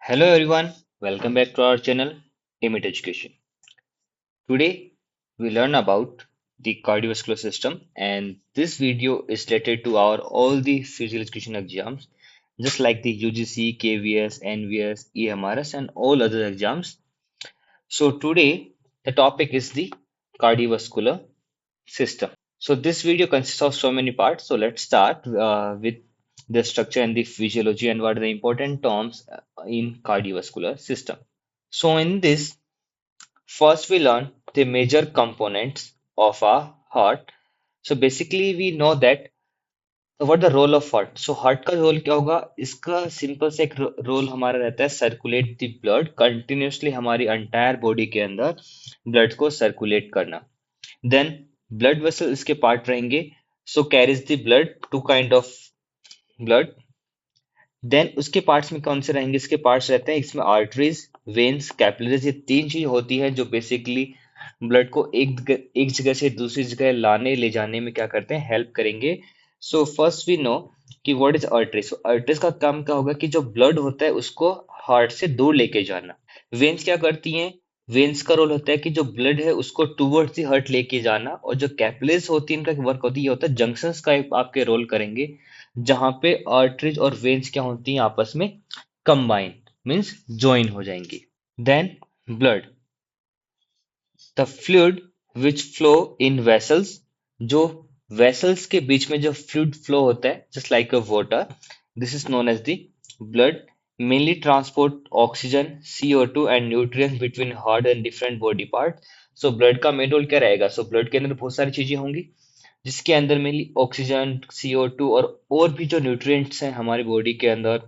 Hello everyone, welcome back to our channel Imit Education. Today we learn about the cardiovascular system and this video is related to our all the physical education exams just like the UGC, KVS, NVS, EMRS and all other exams. So today the topic is the cardiovascular system. So this video consists of so many parts. So let's start with the structure and the physiology and what are the important terms in cardiovascular system. So in this, first we learn the major components of our heart. So basically we know that what the role of heart. So heart का role क्या होगा? इसका simple से एक role हमारा रहता है circulate the blood continuously हमारी अंटायर बॉडी के अंदर ब्लड को सर्कुलेट करना. देन ब्लड वेसल इसके पार्ट रहेंगे. So carries the blood two kind of blood. Then उसके पार्ट्स में कौन से रहेंगे? इसके पार्ट्स रहते हैं इसमें आर्टरीज, वेन्स, कैपिलरीज. ये तीन चीज होती है जो बेसिकली ब्लड को एक जगह से दूसरी जगह लाने ले जाने में क्या करते हैं? हेल्प करेंगे. सो फर्स्ट वी नो कि what is arteries. So arteries का काम क्या होगा कि जो ब्लड होता है उसको हार्ट से दूर लेके जाना. वेन्स क्या करती हैं? वेन्स का रोल होता है कि जो ब्लड है उसको टूवर्ड्स द हार्ट लेके जाना. और जो कैपिलरीज होती है इनका वर्क होती है ये होता है जंक्शंस का आपके रोल करेंगे जहां पे आर्टरीज और वेन्स क्या होती हैं आपस में कंबाइन मींस ज्वाइन हो जाएंगी. Then blood, the fluid which flow in vessels. जो वेसल्स के बीच में जो फ्लूइड फ्लो होता है just like a water, this is known as the blood. Mainly transport oxygen, CO2 and nutrients between heart and different body part. So blood का main role क्या रहेगा? सो ब्लड के अंदर बहुत सारी चीजें होंगी जिसके अंदर मेनली ऑक्सीजन, CO2 और भी जो न्यूट्रिएंट्स हैं हमारी बॉडी के अंदर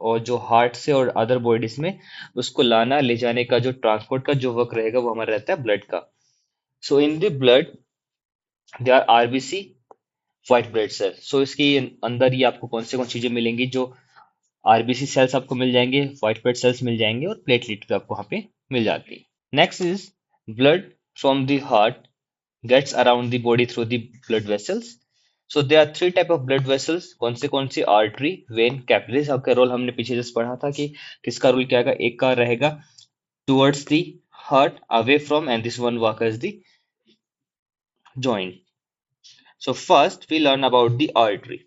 और जो हार्ट से और अदर बॉडीज में उसको लाना ले जाने का जो ट्रांसपोर्ट का जो वर्क रहेगा वो हमारा रहता है ब्लड का. So in the blood there are RBC, white blood cell. So इसके अंदर ही आपको कौन चीजें मिलेंगी? जो आरबीसी सेल्स आपको मिल जाएंगे, व्हाइट ब्लड सेल्स मिल जाएंगे और प्लेटलेट भी आपको वहां पे मिल जाती है. Next is blood from the heart gets around the body through the blood vessels. So there are three type of blood vessels. कौन सी? Artery, vein, capillaries. आपका रोल हमने पीछे जस्ट पढ़ा था कि किसका रोल क्या आएगा. एक का रहेगा towards the heart, away from, and this one work as the joint. So first we learn about the artery.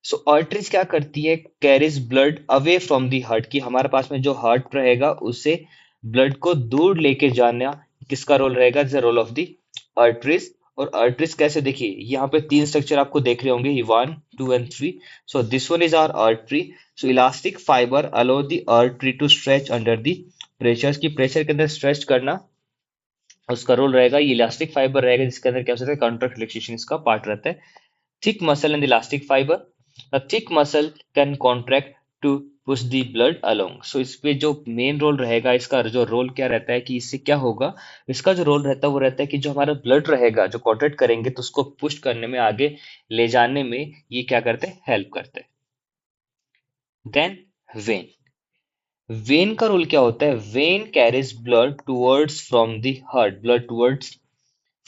So arteries क्या करती है? Carries blood away from the heart. की हमारे पास में जो हार्ट रहेगा उसे ब्लड को दूर लेके जाना किसका रोल रहेगा? The role of the arteries. और आर्टरीज कैसे? देखिए यहाँ पे तीन स्ट्रक्चर आपको देख रहे होंगे, 1, 2 and 3. So this one is our artery. So elastic fibre allow the artery to stretch under the pressure. की प्रेशर के अंदर स्ट्रेच करना उसका रोल रहेगा. ये इलास्टिक फाइबर रहेगा जिसके अंदर क्या हो सकता है? कॉन्ट्रैक्ट रिलैक्सेशन इसका पार्ट रहता है. Thick muscle and elastic fiber. A thick muscle can contract to push the blood along. So इस पे जो मेन रोल रहेगा, इसका जो रोल क्या रहता है कि इससे क्या होगा? इसका जो रोल रहता है वो रहता है कि जो हमारा ब्लड रहेगा जो कॉन्ट्रैक्ट करेंगे तो उसको पुश करने में, आगे ले जाने में ये क्या करते हैं? हेल्प करते हैं. Then vein. वेन का रोल क्या होता है? Vein carries blood towards from the heart. Blood towards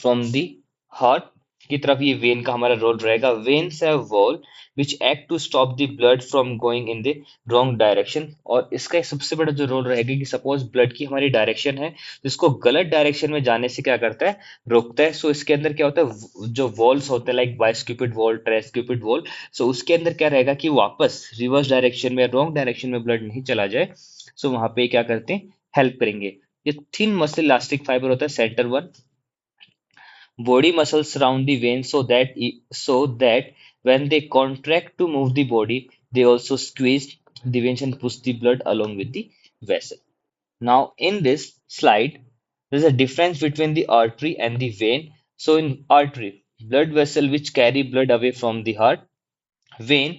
from the heart की तरफ ये वेन का हमारा रोल रहेगा. Veins have wall which act to stop the blood from going in the wrong direction. और इसका एक सबसे बड़ा जो रोल रहेगा कि सपोज ब्लड की हमारी डायरेक्शन है जिसको गलत डायरेक्शन में जाने से क्या करता है? रोकता है. सो इसके अंदर क्या होता है? जो वॉल्स होते हैं लाइक बाइस्क्यूपिड वॉल, ट्राइस्क्यूपिड वॉल, सो उसके अंदर क्या रहेगा कि वापस रिवर्स डायरेक्शन में, रॉन्ग डायरेक्शन में ब्लड नहीं चला जाए. सो वहां पे क्या करते हैं? हेल्प करेंगे. ये थिन मसल इलास्टिक फाइबर होता है, centre one. Body muscles surround the veins so that when they contract to move the body, they also squeeze the veins and push the blood along with the vessel. Now, in this slide, there is a difference between the artery and the vein. So, in artery, blood vessel which carry blood away from the heart, vein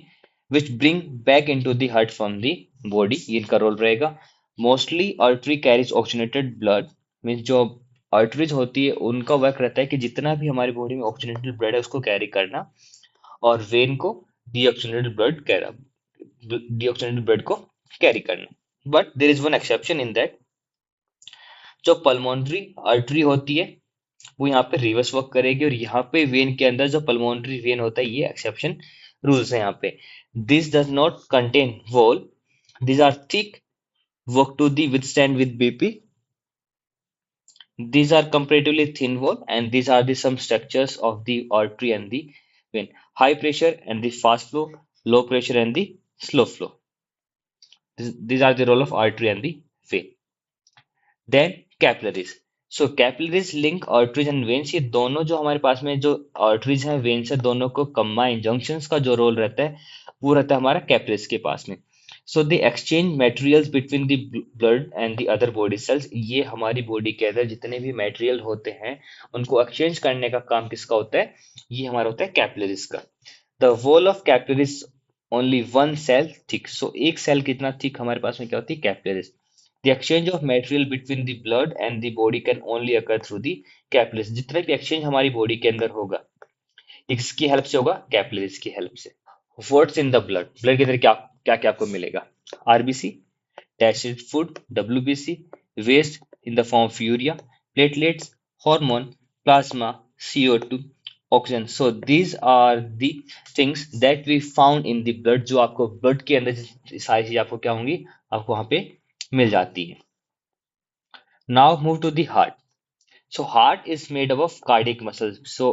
which bring back into the heart from the body. ये इनका role रहेगा. Mostly artery carries oxygenated blood, means जो arteries होती है उनका work रहता है कि जितना भी हमारी बॉडी में ऑक्सीजनेटेड ब्लड है उसको कैरी करना, और वेन को डीऑक्सीजनेटेड ब्लड को कैरी करना. But there is one exception in that. जो पल्मोनरी आर्टरी होती है वो यहाँ पे रिवर्स वर्क करेगी, और यहाँ पे वेन के अंदर जो पल्मोनरी वेन होता है ये एक्सेप्शन रूल्स है यहाँ पे. This does not contain wall. This are thick work to the withstand with BP. These are comparatively thin wall, and these are the some structures of the artery and the vein. High pressure and the fast flow, low pressure and the slow flow. These are the role of artery and the vein. Then capillaries so capillaries link arteries and veins ये दोनों जो हमारे पास में जो arteries हैं veins है दोनों को कंबाइन जंक्शंस का जो रोल रहता है वो रहता है हमारा कैपिलरीज के पास में so the exchange materials between the blood and the other body cells ये हमारी बॉडी के अंदर जितने भी मटेरियल होते हैं उनको एक्सचेंज करने का काम किसका होता है ये हमारा होता है कैपिलरीज का the wall of capillaries only one cell thick so एक सेल कितना थिक हमारे पास में क्या होती है capillaries The exchange of material between the blood and the body can only occur through the capillaries. जितना भी exchange हमारी body के अंदर होगा, ये किसकी हेल्प से होगा? कैपिलरीज की हेल्प से. What's in the blood? Blood के अंदर क्या क्या क्या आपको मिलेगा? RBC, attached food, WBC, waste in the form of urea, platelets, hormone, plasma, CO2, oxygen. So these are the things that we found in the blood. जो आपको blood के अंदर सारी चीज आपको क्या होंगी? आपको वहां पे मिल जाती है. Now move to the heart. So heart is made up of cardiac muscles. So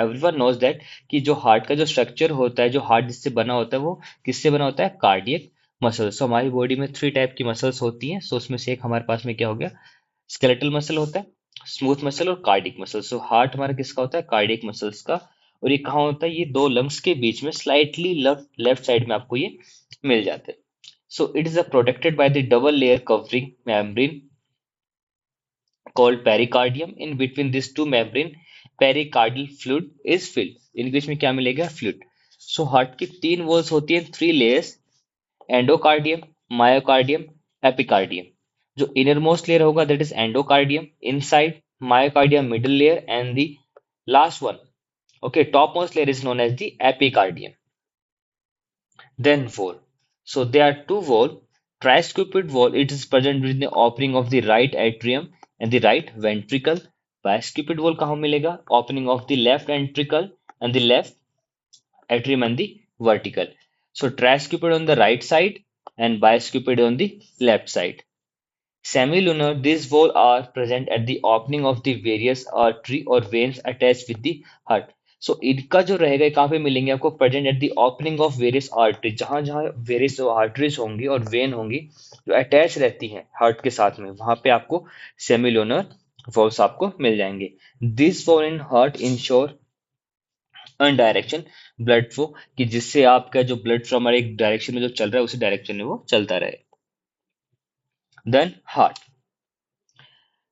everyone knows that कि जो heart का जो structure होता है, जो heart जिससे बना होता है, वो किससे बना होता है? Cardiac muscles. So हमारी body में 3 टाइप की muscles होती हैं. So उसमें से एक हमारे पास में क्या हो गया? Skeletal muscle होता है, smooth muscle और cardiac muscle. So heart हमारा किसका होता है? Cardiac muscles का. और ये कहाँ होता है? ये दो lungs के बीच में slightly left side में आपको ये मिल जाते हैं. So it is protected by the double layer covering membrane called pericardium. In between these two membrane, pericardial fluid is filled. English में क्या मिलेगा? फ्लूइड. सो हार्ट की 3 वॉल्स होती हैं, 3 लेयर्स, एंडोकार्डियम, मायोकार्डियम, एपिकार्डियम. जो इनर मोस्ट लेयर होगा that is endocardium, inside myocardium middle layer and the last one, okay, topmost layer is known as the epicardium. Then wall. So there are two wall. Tricuspid wall, it is present within the opening of the right atrium and the right ventricle. Bicuspid wall कहाँ मिलेगा? Opening of the left ventricle and the left atrium and the vertical. So tricuspid on the right side and bicuspid on the left side. Semilunar, these valves are present at the opening of the various artery or veins attached with the heart. So इनका जो रहेगा ये कहाँ पे मिलेंगे आपको? Present at the opening of various artery, जहां जहां वेरियस आर्टरीज होंगी और वेन होंगी जो अटैच रहती हैं हार्ट के साथ में, वहां पे आपको सेमिलोनर वॉल्स आपको मिल जाएंगे. This wall in heart ensure an direction blood flow, कि जिससे आपका जो ब्लड फ्लो हमारे एक डायरेक्शन में जो चल रहा है उसी डायरेक्शन में वो चलता रहे. Then heart.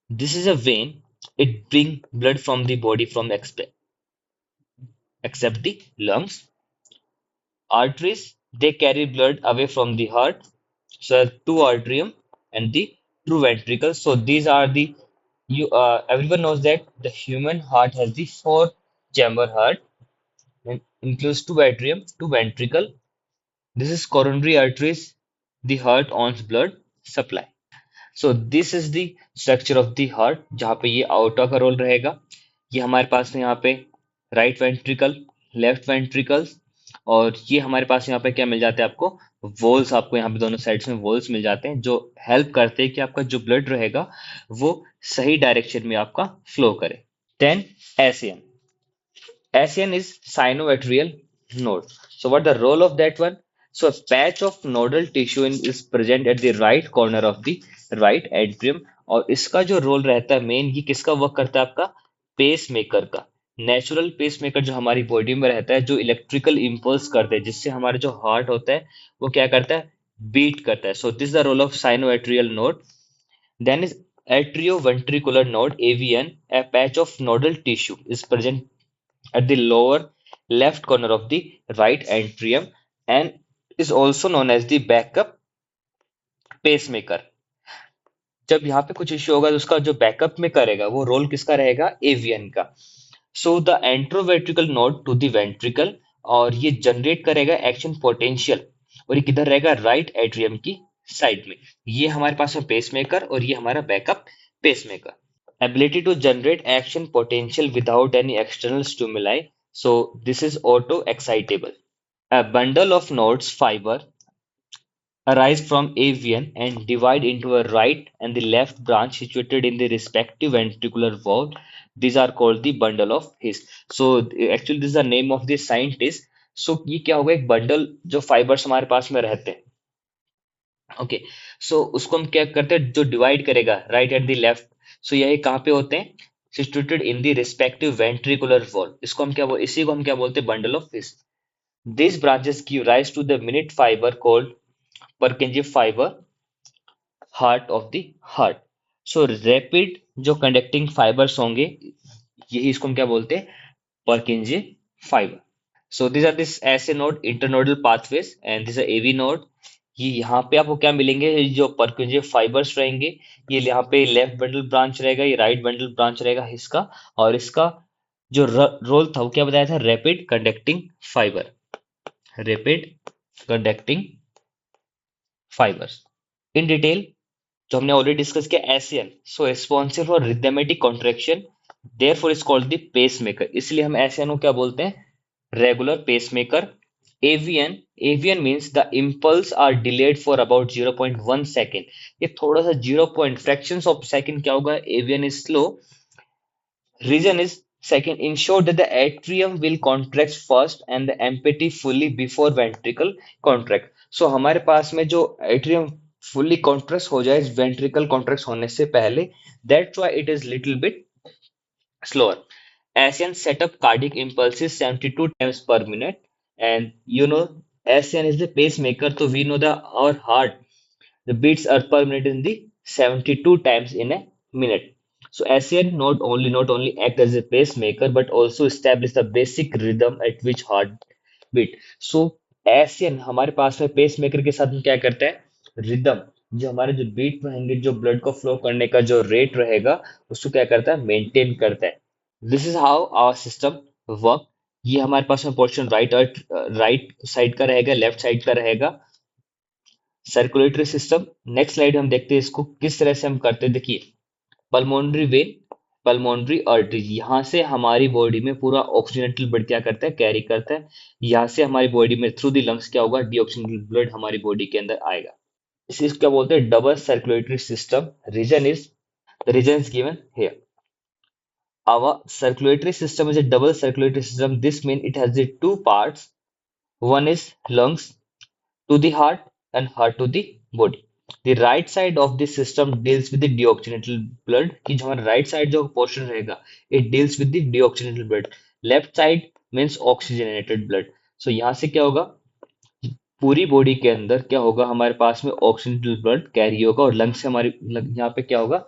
This is a vein. It brings blood from the body from except the lungs. Arteries, they carry blood away from the heart. So two arterium and the true ventricle. So these are the you everyone knows that the human heart has the four chamber heart and includes two atrium, two ventricle. This is coronary arteries. The heart owns blood supply. So this is the structure of the heart जहाँ पे ये outta का role रहेगा. ये हमारे पास में यहाँ पे राइट वेंट्रिकल, लेफ्ट वेंट्रिकल्स, और ये हमारे पास यहाँ पे क्या मिल जाता है आपको? वॉल्स. आपको यहाँ पे दोनों साइड्स में वॉल्स मिल जाते हैं जो हेल्प करते हैं कि आपका जो ब्लड रहेगा वो सही डायरेक्शन में आपका फ्लो करे. Then SAN. ASEAN is sinoatrial node. So what the role of that one? So a patch of nodal tissue is present at the right corner of the right atrium. और इसका जो role रहता है main, ये किसका work करता है आपका? पेस मेकर का. नेचुरल पेस मेकर जो हमारी बॉडी में रहता है, जो इलेक्ट्रिकल इम्पल्स करते हैं, जिससे हमारा जो हार्ट होता है वो क्या करता है? बीट करता है. So this the role of sinoatrial node. Then is atrioventricular node AVN. A patch of nodal tissue is present at the lower left corner of the right atrium and is also known as the backup pacemaker. जब यहाँ पे कुछ issue होगा तो उसका जो backup में करेगा वो रोल किसका रहेगा? एवियन का. So the atrioventricular node to the ventricle, और ये जनरेट करेगा एक्शन पोटेंशियल, और ये किधर रहेगा? राइट एट्रियम की साइड में. ये हमारे पास में पेसमेकर और ये हमारा backup pacemaker. Ability to generate action potential without any external stimuli. So this is auto excitable. A bundle of nodes fiber arise from AVN and divide into a right and the left branch situated in the respective ventricular valve. These are called the bundle of His. So actually this is the name of the scientist. So ये क्या होगा, एक bundle जो fibres हमारे पास में रहते हैं, okay, सो उसको हम क्या करते हैं, जो डिवाइड करेगा राइट एंड द लेफ्ट, सो यही कहाँ पे होते हैं, situated in the respective ventricular wall, इसको हम क्या इसी को हम क्या बोलते हैं, bundle of His. These branches give rise to the minute fiber called Purkinje fiber, heart of the heart. So rapid जो कंडक्टिंग फाइबर्स होंगे, यही इसको हम क्या बोलते हैं, Purkinje fibre. So this are this ऐसे node internodal pathways and this AV node. ये यहाँ पे आपको क्या मिलेंगे, ये जो पर्किंजे फाइबर्स रहेंगे, ये यहाँ पे लेफ्ट बंडल ब्रांच रहेगा, ये राइट बंडल ब्रांच रहेगा इसका, और इसका जो रोल था वो क्या बताया था, rapid conducting fibre, rapid conducting fibres. In detail जो हमने ऑलरेडी डिस्कस किया, SAN, so responsible for rhythmic contraction, therefore is called the pacemaker, इसलिए हम एसियन को क्या बोलते हैं, regular pacemaker. AVN, AVN means the impulse are delayed for about 0.1 second, ये थोड़ा सा 0 पॉइंट फ्रैक्शंस ऑफ सेकेंड क्या होगा, avian is slow. Reason is second, ensure that the atrium will contract first and the empty fully before ventricle contract. So हमारे पास में जो atrium fully contract हो जाए ventricle contract होने से पहले, that's why it is little bit slower. ASEAN set up cardiac impulses 72 times per minute, and you know ASEAN is the pacemaker, so we know the our heart, the beats are per minute in the 72 times in a minute. So ASEAN not only act as a pacemaker but also establish the basic rhythm at which heart beat. So ASEAN हमारे पास में pacemaker के साथ में क्या करता है, rhythm, जो हमारे जो बीट रहेंगे, जो ब्लड को फ्लो करने का जो रेट रहेगा, उसको क्या करता है, मेंटेन करता है. This is how our system work. ये हमारे पास में पोर्शन राइट साइड का रहेगा, लेफ्ट साइड का रहेगा, सर्कुलेटरी सिस्टम. नेक्स्ट स्लाइड हम देखते हैं इसको किस तरह से हम करते हैं. देखिए, पल्मोनरी वेन, पल्मोनरी आर्टरी, यहाँ से हमारी बॉडी में पूरा ऑक्सीजनेटेड ब्लड क्या करता है, कैरी करता है. यहाँ से हमारी बॉडी में थ्रू द लंग्स क्या होगा, डीऑक्सीजनेटेड ब्लड हमारी बॉडी के अंदर आएगा. इसे क्या बोलते हैं, double circulatory system. Reason is, the reason is given here. Our circulatory system is a double circulatory system. This means it has the two parts. One is lungs to the heart and heart to the body. The right side of the system deals with the deoxygenated blood, कि जो हमारा right side जो portion रहेगा, it deals with the deoxygenated blood. Left side means oxygenated blood. So यहाँ से क्या होगा, पूरी बॉडी के अंदर क्या होगा, हमारे पास में ऑक्सीजनेटेड ब्लड कैरी होगा, और लंग से हमारी यहाँ पे क्या होगा,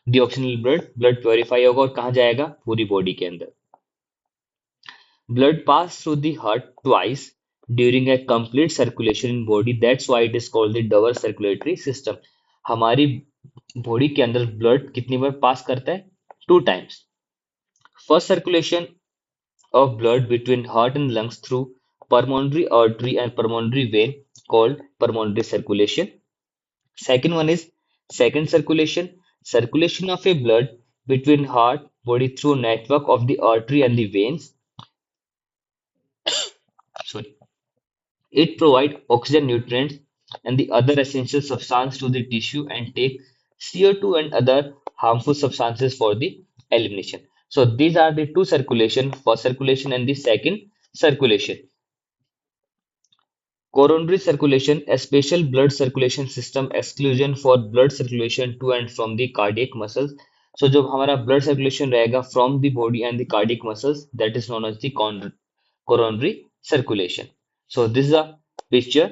डीऑक्सीजनेटेड ब्लड, ब्लड प्योरीफाई होगा और कहाँ जाएगा, पूरी बॉडी के अंदर. Blood pass through the heart twice during a complete circulation in body. That's why it is called the double circulatory system. हमारी बॉडी के अंदर ब्लड कितनी बार पास करता है, two times. First circulation of blood between heart and lungs through pulmonary artery and pulmonary vein called pulmonary circulation. Second one is second circulation, circulation of a blood between heart body through network of the artery and the veins. Sorry. It provides oxygen, nutrients, and the other essential substance to the tissue and take CO2 and other harmful substances for the elimination. So these are the two circulation, first circulation and the second circulation. Coronary circulation, a special blood circulation system exclusion for blood circulation to and from the cardiac muscles. So जो हमारा blood circulation रहेगा from the body and the cardiac muscles, that is known as the coronary circulation. So this is a picture.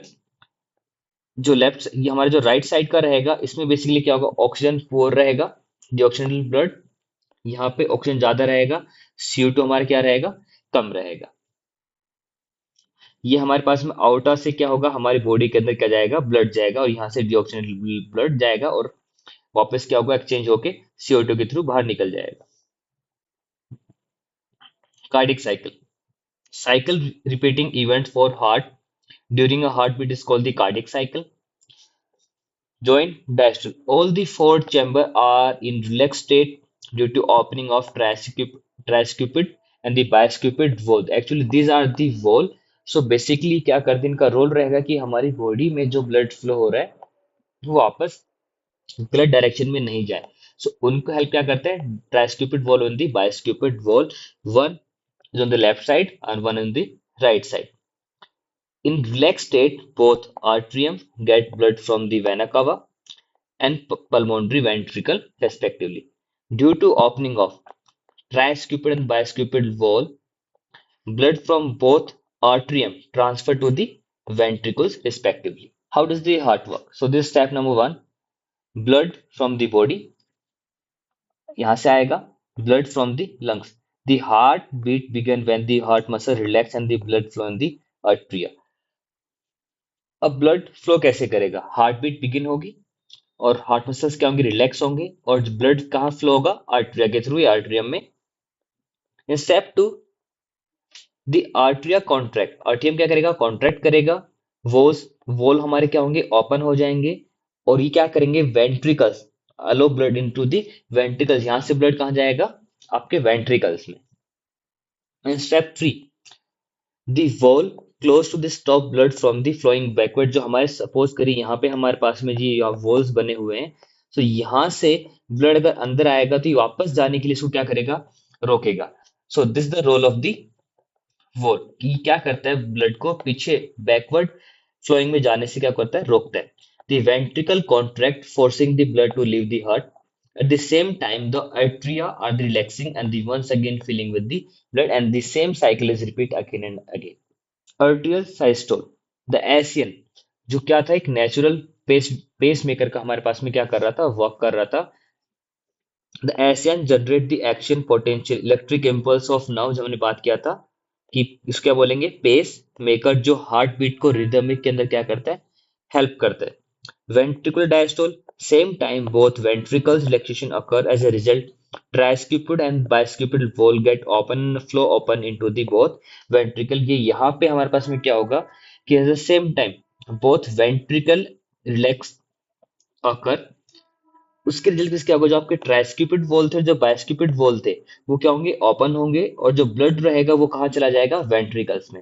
जो left, ये हमारे जो right side का रहेगा, इसमें बेसिकली क्या होगा, ऑक्सीजन पुअर रहेगा, डीऑक्सीजनेटेड ब्लड, यहाँ पे ऑक्सीजन ज्यादा रहेगा, CO2 हमारा क्या रहेगा, कम रहेगा. ये हमारे पास में आउटर से क्या होगा, हमारी बॉडी के अंदर क्या जाएगा, ब्लड जाएगा, और यहाँ से डीऑक्सीजनेटेड ब्लड जाएगा और वापस क्या होगा, एक्सचेंज होके CO2 के थ्रू बाहर निकल जाएगा. Cardiac cycle, cycle repeating event for heart during a heartbeat is called the cardiac cycle. Joint diastole. All the four chambers are in relaxed state due to opening of tricuspid and the bicuspid valve. Actually, these are the valve. So basically क्या करते हैं, इनका role रहेगा कि हमारी body में जो blood flow हो रहा है वो वापस गलत डायरेक्शन में नहीं जाए। सो उनको हेल्प क्या करते हैं, tricuspid valve on the bicuspid valve, one is on the left side and one on the right side. In relaxed state, both atrium get blood from the vena cava and pulmonary ventricle respectively. Due to opening of tricuspid and bicuspid wall, blood from both atrium transfer to the ventricles respectively. How does the heart work? So this is step number one. Blood from the body यहाँ से आएगा, blood from the lungs. The heart beat begin when the heart muscle relax and the blood flow in the atria. अब blood flow कैसे करेगा, heart beat begin होगी और heart muscles क्या होंगे, रिलैक्स होंगे, और ब्लड कहाँ फ्लो होगा, आर्टरिया के थ्रू, आर्टरियम में। In step two, the atria contract, atrium क्या करेगा, कॉन्ट्रैक्ट करेगा, वोल्स वोल हमारे क्या होंगे, ओपन हो जाएंगे, और ये क्या करेंगे, ventricles allow blood into the ventricles, यहां से ब्लड कहाँ जाएगा, आपके वेंट्रिकल्स में। In step three, the wall close to the stop blood from the flowing backward, जो हमारे सपोज करिए यहाँ पे हमारे पास में जी वॉल्स बने हुए हैं, तो यहाँ से ब्लड अगर अंदर आएगा तो ये वापस जाने के लिए इसको क्या करेगा, रोकेगा। So this the role of the wall, कि क्या करता है, ब्लड को पीछे बैकवर्ड फ्लोइंग में जाने से क्या करता है, रोकता है। The ventricle contract forcing the blood to leave the heart, at the same time the atria are relaxing and the once again filling with the blood, and the same cycle is repeat again and again. Atrial systole, the Asian, जो क्या था, एक natural pace maker का हमारे पास में क्या कर रहा था, वर्क कर रहा था। The Asian generate the action potential electric impulse of now, जो हमने बात किया था कि इसको क्या बोलेंगे, पेस मेकर, जो हार्ट बीट को रिदमिक के अंदर क्या करता है, हेल्प करता है। Ventricular diastole, same time both ventricles relaxation occur as a result. Tricuspid and bicuspid wall get open and flow open into the both ventricle. ये यहाँ पे हमारे पास में क्या होगा कि at the same time both ventricle relax occur, उसके result क्या होगा, जो आपके ट्राइस्क्यूपिड वॉल थे, जो बाइस्क्यूपिड वॉल थे, वो क्या होंगे, ओपन होंगे, और जो ब्लड रहेगा वो कहाँ चला जाएगा, वेंट्रिकल्स में।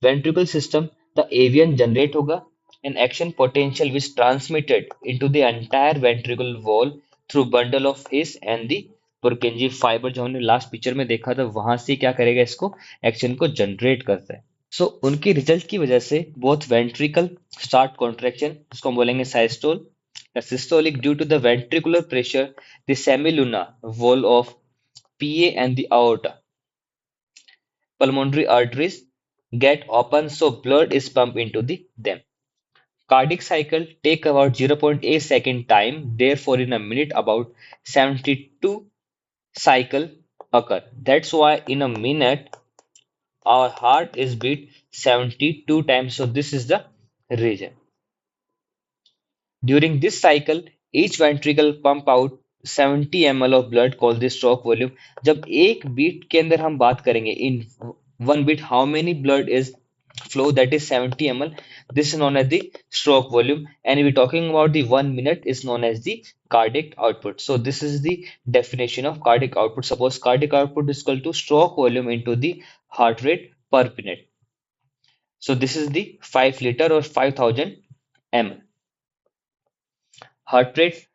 Ventricle system, the avian generate होगा an action potential which transmitted into the entire ventricle wall through bundle of his and the Purkinje fiber, जो हमने लास्ट पिक्चर में देखा था, वहां से क्या करेगा, इसको एक्शन को जनरेट करता है। सो उनके रिजल्ट की वजह से बोथ वेंट्रिकल स्टार्ट कॉन्ट्रैक्शन, जिसको हम बोलेंगे साइस्टोल या systolic, due to the ventricular pressure the semilunar valve of PA and the aorta pulmonary arteries get open, so blood is pumped into them. Cardiac cycle take about 0.8 second time, therefore in a minute about 72 cycle occur. That's why in a minute our heart is beat 72 times. So this is the reason. During this cycle, each ventricle pump out 70 ml of blood called the stroke volume. जब एक beat के अंदर हम बात करेंगे, in one beat how many blood is flow, that is 70 ml. This is known as the stroke volume, and we're talking about the 1 minute is known as the cardiac output. So this is the definition of cardiac output. Suppose cardiac output is equal to stroke volume into the heart rate per minute. So this is the 5 liter or 5000 ml. Heart rate,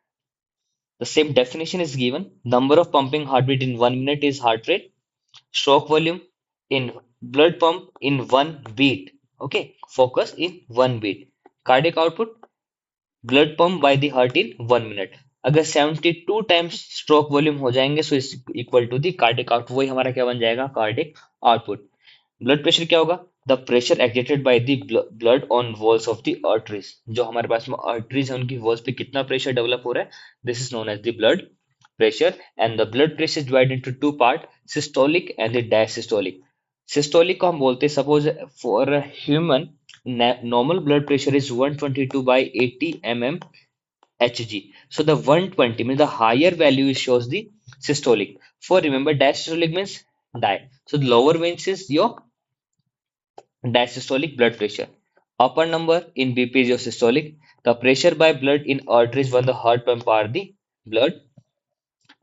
the same definition is given. Number of pumping heartbeat in 1 minute is heart rate. Stroke volume in blood pump in one beat. Okay, focus in one beat. Cardiac output, blood pump by the heart in 1 minute. अगर 72 times stroke volume हो जाएंगे, so is equal to the cardiac output, वही हमारा क्या बन जाएगा, cardiac output. Blood pressure क्या होगा, the pressure exerted by the blood on walls of the arteries, जो हमारे पास में आर्टरीज है उनकी वॉल्स पे कितना प्रेशर डेवलप हो रहा है, this is known as the blood pressure, and the blood pressure is divided into two part, systolic and the diastolic. Systolic को हम बोलते हैं, suppose for a human normal blood pressure is 122 by 80 mm Hg. So the 120 means the higher value shows the systolic. For remember, diastolic means die. So the lower means is your diastolic blood pressure. Upper number in BP is your systolic. The pressure by blood in arteries when the heart pump are the blood.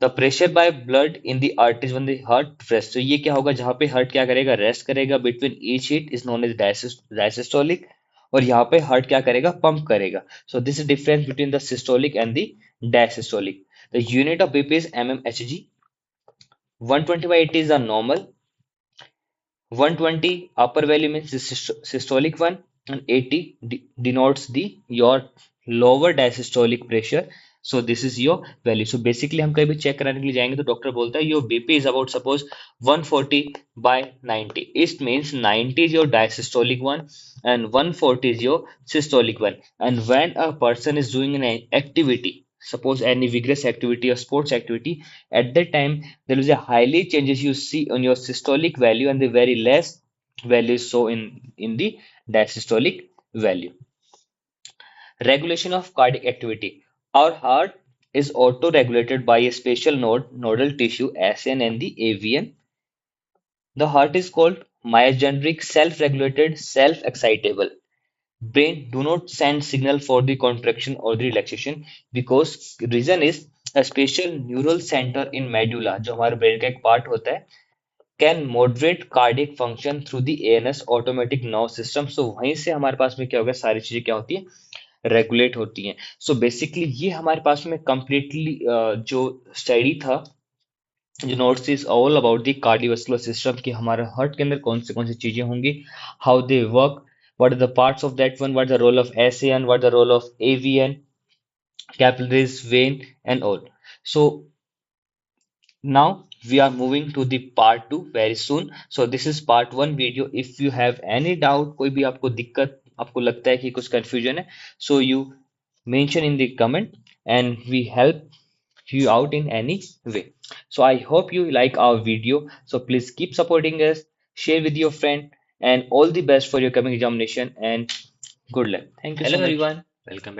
The pressure by blood in the arteries when the heart rest. तो ये क्या होगा, जहाँ पे heart क्या करेगा, rest करेगा between each hit is known as diastolic, और यहाँ पे हार्ट क्या करेगा, पंप करेगा। So this is difference between the systolic and the diastolic. The unit of BP is mmHg। 120/80 is the normal. 120 upper value means the systolic one, and 80 denotes the your lower diastolic pressure. So this is your value. So basically हम कहीं भी check कराने के लिए जाएंगे तो doctor बोलता है your BP is about suppose 140/90. It means 90 is your diastolic one and 140 is your systolic one. And when a person is doing an activity, suppose any vigorous activity or sports activity, at that time there is a highly changes you see on your systolic value and the very less value so in the diastolic value. Regulation of cardiac activity. Our heart is auto-regulated by a special nodal tissue SN and the AVN. The heart is called myogenic, self-regulated, self-excitable. Brain do not send signal for the contraction or the relaxation because reason is a special neural center in medulla, जो हमारे brain का एक part होता है, can moderate cardiac function through the ANS automatic nerve system. So वहीं से हमारे पास में क्या होगा, सारी चीजें क्या होती है, रेगुलेट होती हैं। सो बेसिकली ये हमारे पास में कंप्लीटली जो स्टडी था, जो notes is all about the cardiovascular system, कि हमारे हार्ट के अंदर कौन सी चीजें होंगी, how they work, what are the parts of that one, what is the role of ASN, what is the role of AVN, capillaries, vein, and all. So now we are moving to the part 2 very soon. So this is part 1 video. If you have any doubt, कोई भी आपको दिक्कत, आपको लगता है कि कुछ confusion है, so you mention in the comment and we help you out in any way. So I hope you like our video. So please keep supporting us, share with your friend, and all the best for your coming examination and good luck. Thank you so much. Hello everyone, welcome back.